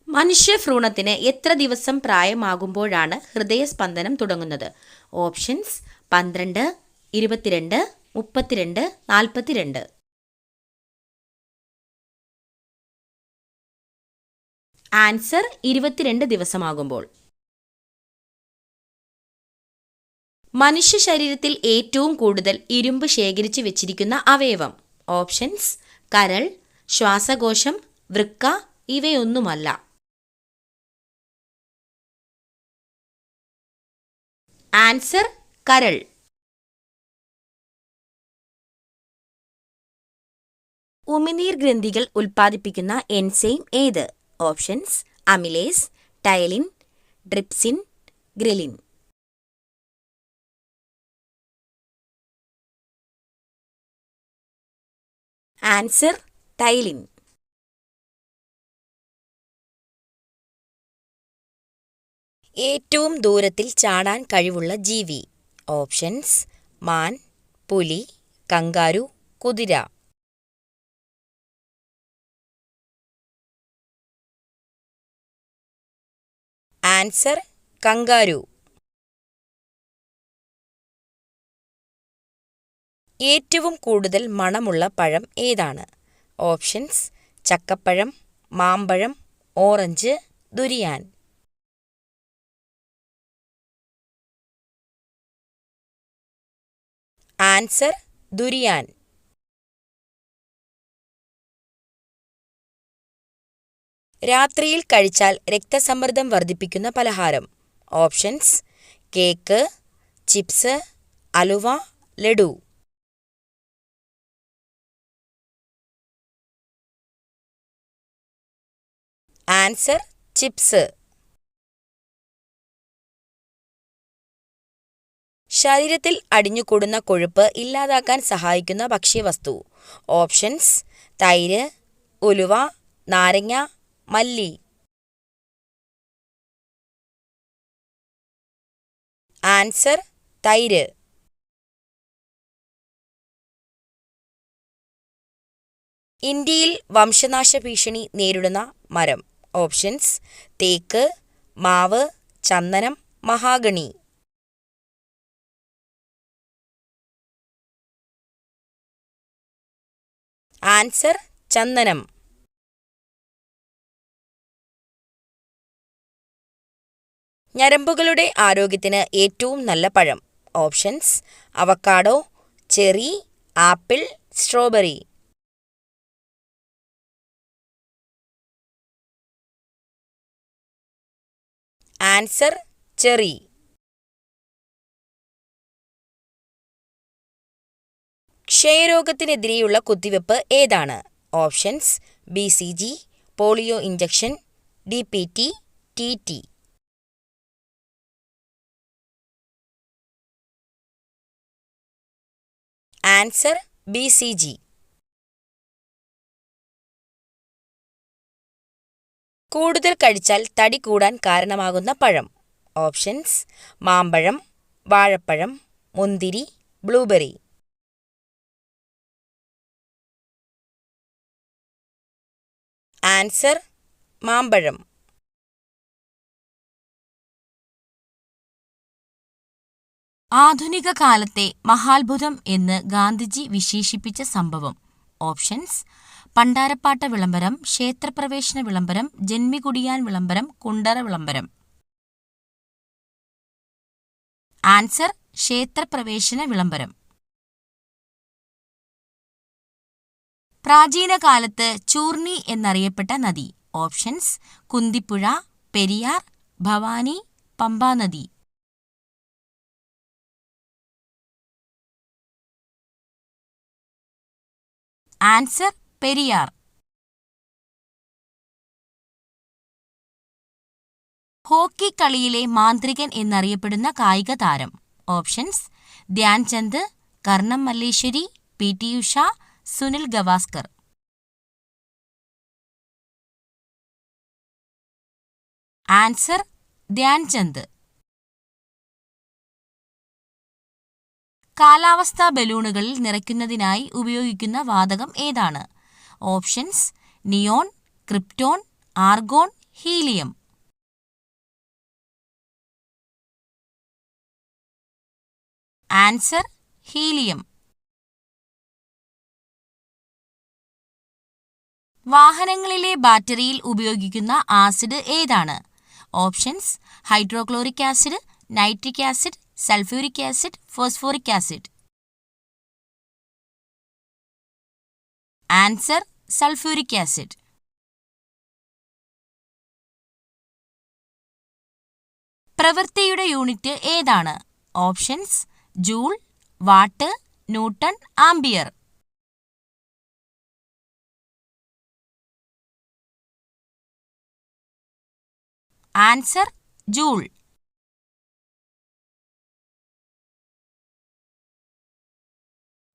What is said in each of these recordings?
മനുഷ്യഭ്രൂണത്തിന് എത്ര ദിവസം പ്രായമാകുമ്പോഴാണ് ഹൃദയസ്പന്ദനം തുടങ്ങുന്നത്? ഓപ്ഷൻസ് 12, 22, 32, 42. ആൻസർ 22 ദിവസമാകുമ്പോൾ. മനുഷ്യ ശരീരത്തിൽ ഏറ്റവും കൂടുതൽ ഇരുമ്പ് ശേഖരിച്ചു വെച്ചിരിക്കുന്ന അവയവം? ഓപ്ഷൻസ് കരൾ, ശ്വാസകോശം, വൃക്ക, ഇവയൊന്നുമല്ല. ആൻസർ കരൾ. ഉമിനീർ ഗ്രന്ഥികൾ ഉൽപ്പാദിപ്പിക്കുന്ന എൻസൈം ഏത്? Options amylase, ptyalin, trypsin, ghrelin. Answer ptyalin. ഏറ്റവും ദൂരത്തിൽ ചാടാൻ കഴിവുള്ള ജീവി? ഓപ്ഷൻസ് മാൻ, പുലി, കങ്കാരു, കുതിര. Answer kangaroo. ഏറ്റവും കൂടുതൽ മണമുള്ള പഴം ഏതാണ്? ഓപ്ഷൻസ് ചക്കപ്പഴം, മാമ്പഴം, ഓറഞ്ച്, ദുരിയാൻ. Answer durian. രാത്രിയിൽ കഴിച്ചാൽ രക്തസമ്മർദ്ദം വർദ്ധിപ്പിക്കുന്ന പലഹാരം? ഓപ്ഷൻസ് കേക്ക്, ചിപ്സ്, അലുവ, ലഡു. Answer chips. ശരീരത്തിൽ അടിഞ്ഞുകൂടുന്ന കൊഴുപ്പ് ഇല്ലാതാക്കാൻ സഹായിക്കുന്ന ഭക്ഷ്യവസ്തു? ഓപ്ഷൻസ് തൈര്, ഉലുവ, നാരങ്ങ, മല്ലി. ആൻസർ തൈര്. ഇന്ത്യയിൽ വംശനാശ ഭീഷണി നേരിടുന്ന മരം? ഓപ്ഷൻസ് തേക്ക്, മാവ്, ചന്ദനം, മഹാഗണി. ആൻസർ ചന്ദനം. ഞരമ്പുകളുടെ ആരോഗ്യത്തിന് ഏറ്റവും നല്ല പഴം? Options avocado, cherry, apple, strawberry. Answer cherry. ക്ഷയരോഗത്തിനെതിരെയുള്ള കുത്തിവെപ്പ് ഏതാണ്? Options BCG, polio injection, DPT, TT. Answer BCG. കൂടുതൽ കഴിച്ചാൽ തടി കൂടാൻ കാരണമാകുന്ന പഴം? ഓപ്ഷൻസ് മാമ്പഴം, വാഴപ്പഴം, മുന്തിരി, ബ്ലൂബെറി. ആൻസർ മാമ്പഴം. ആധുനിക കാലത്തെ മഹാത്ഭുതം എന്ന് ഗാന്ധിജി വിശേഷിപ്പിച്ച സംഭവം? ഓപ്ഷൻസ് പണ്ടാരപ്പാട്ട വിളംബരം, ക്ഷേത്രപ്രവേശന വിളംബരം, ജന്മികുടിയാൻ വിളംബരം, കുണ്ടറ വിളംബരം. ആൻസർ ക്ഷേത്രപ്രവേശന വിളംബരം. പ്രാചീന കാലത്ത് ചൂർണി എന്നറിയപ്പെട്ട നദി? ഓപ്ഷൻസ് കുന്തിപ്പുഴ, പെരിയാർ, ഭവാനി, പമ്പാനദി. ആൻസർ പെരിയാർ. ഹോക്കി കളിയിലെ മാന്ത്രികൻ എന്നറിയപ്പെടുന്ന കായിക താരം? Options Dhyanchand, Karnam Malleswari, PT Usha, Sunil Gavaskar. Answer Dhyanchand. കാലാവസ്ഥാ ബലൂണുകളിൽ നിറയ്ക്കുന്നതിനായി ഉപയോഗിക്കുന്ന വാതകം ഏതാണ്? Options neon, krypton, argon, helium. Answer helium. വാഹനങ്ങളിലെ ബാറ്ററിയിൽ ഉപയോഗിക്കുന്ന ആസിഡ് ഏതാണ്? Options: hydrochloric acid, nitric acid, sulphuric acid, phosphoric acid. Answer sulphuric acid. പ്രവൃത്തിയുടെ യൂണിറ്റ് ഏതാണ്? Options: joule, watt, newton, ampere. Answer joule.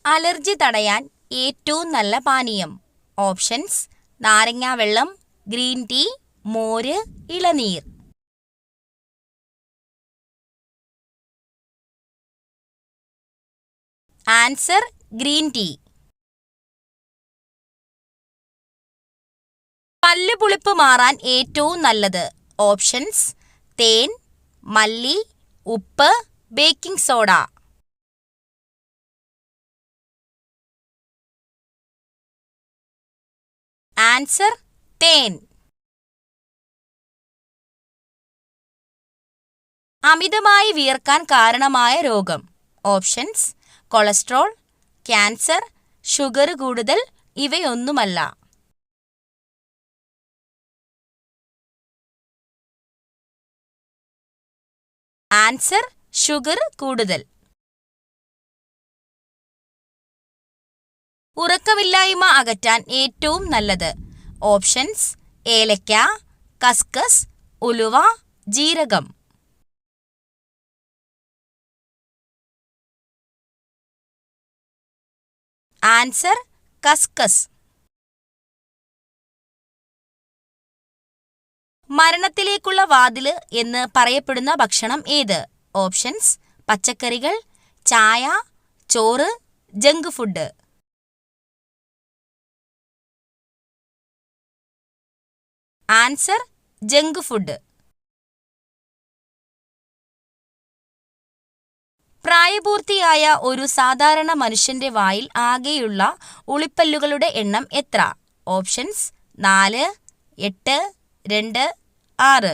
Allergy തടയാൻ ഏറ്റവും നല്ല പാനീയം. ഓപ്ഷൻസ്: നാരങ്ങാ വെള്ളം, ഗ്രീൻ ടീ, മോര്, ഇളനീർ. Answer green tea. പല്ലുപുളിപ്പ് മാറാൻ ഏറ്റവും നല്ലത്. ഓപ്ഷൻസ്: തേൻ, മല്ലി, ഉപ്പ്, ബേക്കിംഗ് സോഡ. ആൻസർ തേൻ. അമിതമായി വിയർക്കാൻ കാരണമായ രോഗം. ഓപ്ഷൻസ്: കൊളസ്ട്രോൾ, ക്യാൻസർ, ഷുഗർ കൂടുതൽ, ഇവയൊന്നുമല്ല. ആൻസർ ഷുഗർ കൂടുതൽ. ഉറക്കമില്ലായ്മ അകറ്റാൻ ഏറ്റവും നല്ലത്. ഓപ്ഷൻസ്: ഏലക്ക, കസ്കസ്, ഉലുവ, ജീരകം. ആൻസർ കസ്കസ്. മരണത്തിലേക്കുള്ള വാതില് എന്ന് പറയപ്പെടുന്ന ഭക്ഷണം ഏത്? ഓപ്ഷൻസ്: പച്ചക്കറികൾ, ചായ, ചോറ്, junk food. Answer junk food. പ്രായപൂർത്തിയായ ഒരു സാധാരണ മനുഷ്യന്റെ വായിൽ ആകെയുള്ള ഉളിപ്പല്ലുകളുടെ എണ്ണം എത്ര? ഓപ്ഷൻസ്: 4, 8, 2, 6.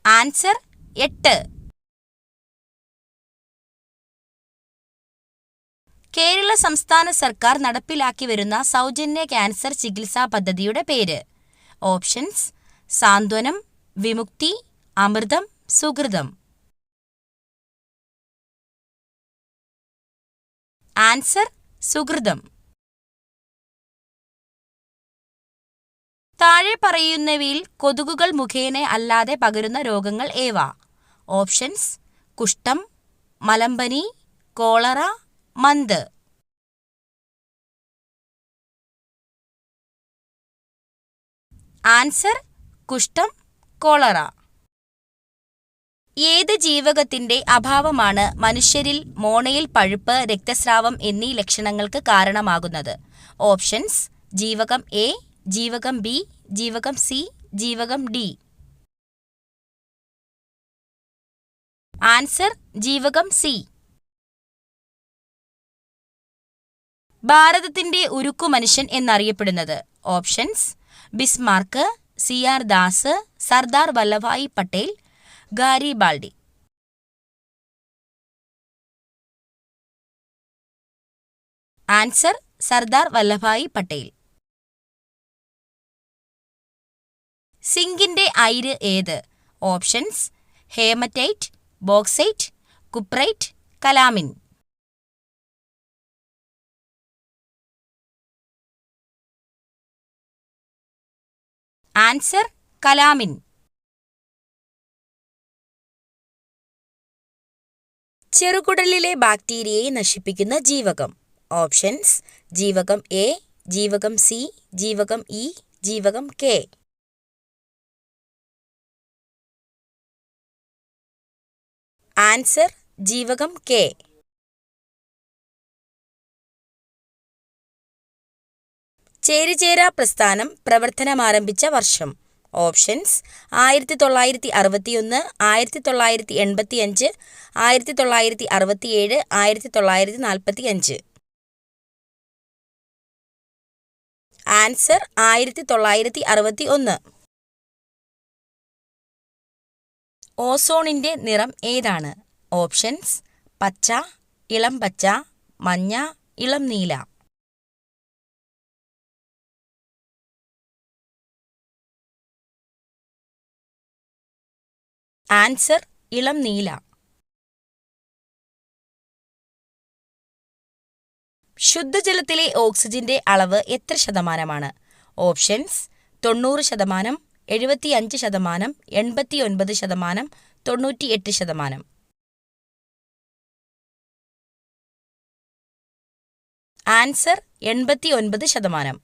ആൻസർ 8. കേരള സംസ്ഥാന സർക്കാർ നടപ്പിലാക്കി വരുന്ന സൗജന്യ ക്യാൻസർ ചികിത്സാ പദ്ധതിയുടെ പേര്? ഓപ്ഷൻസ്: സാന്ത്വനം, വിമുക്തി, അമൃതം, സുകൃതം. ആൻസർ സുകൃതം. താഴെ പറയുന്നവയിൽ കൊതുകുകൾ മുഖേന അല്ലാതെ പകരുന്ന രോഗങ്ങൾ ഏവ? ഓപ്ഷൻസ്: കുഷ്ഠം, മലമ്പനി, കോളറ, മന്ത്. ആൻസർ കുഷ്ഠം, കോളറ. ഏത് ജീവകത്തിന്റെ അഭാവമാണ് മനുഷ്യരിൽ മോണയിൽ പഴുപ്പ്, രക്തസ്രാവം എന്നീ ലക്ഷണങ്ങൾക്ക് കാരണമാകുന്നത്? ഓപ്ഷൻസ്: ജീവകം എ, ജീവകം ബി, ജീവകം സി, ജീവകം ഡി. ആൻസർ ജീവകം സി. ഭാരതത്തിന്റെ ഉരുക്കു മനുഷ്യൻ എന്നറിയപ്പെടുന്നത്? Options: Bismarck, C R. Das, Sardar Vallabhbhai Patel, Garibaldi. Answer Sardar Vallabhbhai Patel. സിങ്കിന്റെ അയിര് ഏത്? Options: haematite, bauxite, cuprite, calamine. Answer calamine. ചെറുകുടലിലെ ബാക്ടീരിയയെ നശിപ്പിക്കുന്ന ജീവകം? ഓപ്ഷൻസ്: ജീവകം എ, ജീവകം സി, ജീവകം ഇ, ജീവകം കെ. ആൻസർ ജീവകം കെ. ചേരിചേര പ്രസ്ഥാനം പ്രവർത്തനമാരംഭിച്ച വർഷം. ഓപ്ഷൻസ് 1961, 1985, 1967, 1945. ആൻസർ 1961. ഓസോണിന്റെ നിറം ഏതാണ്? ഓപ്ഷൻസ് പച്ച, ഇളം പച്ച, മഞ്ഞ, ഇളം നീല. ആൻസർ ഇളം നീല. ശുദ്ധജലത്തിലെ ഓക്സിജന്റെ അളവ് എത്ര ശതമാനമാണ്? ഓപ്ഷൻസ് 90%, 75%, 89%, 98%. ആൻസർ 89%.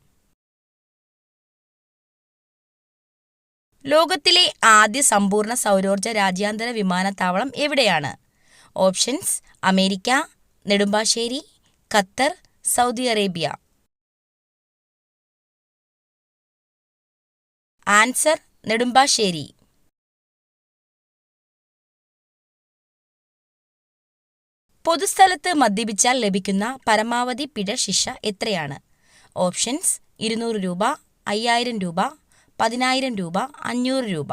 ലോകത്തിലെ ആദ്യ സമ്പൂർണ്ണ സൗരോർജ്ജ രാജ്യാന്തര വിമാനത്താവളം എവിടെയാണ്? Options America, Nedumbassery, Qatar, Saudi Arabia. Answer Nedumbassery. പൊതുസ്ഥലത്ത് മദ്യപിച്ചാൽ ലഭിക്കുന്ന പരമാവധി പിഴ ശിക്ഷ എത്രയാണ്? ഓപ്ഷൻസ് 200 രൂപ, 5000 രൂപ, 10,000 രൂപ, 500 രൂപ.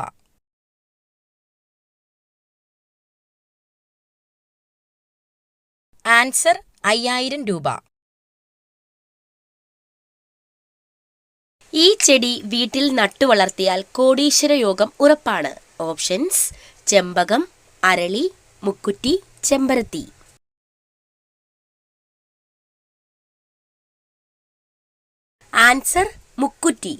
ആൻസർ 5000 രൂപ. ഈ ചെടി വീട്ടിൽ നട്ടുവളർത്തിയാൽ കോടീശ്വര യോഗം ഉറപ്പാണ്. ഓപ്ഷൻസ് ചെമ്പകം, അരളി, മുക്കുറ്റി, ചെമ്പരത്തി. ആൻസർ മുക്കുറ്റി.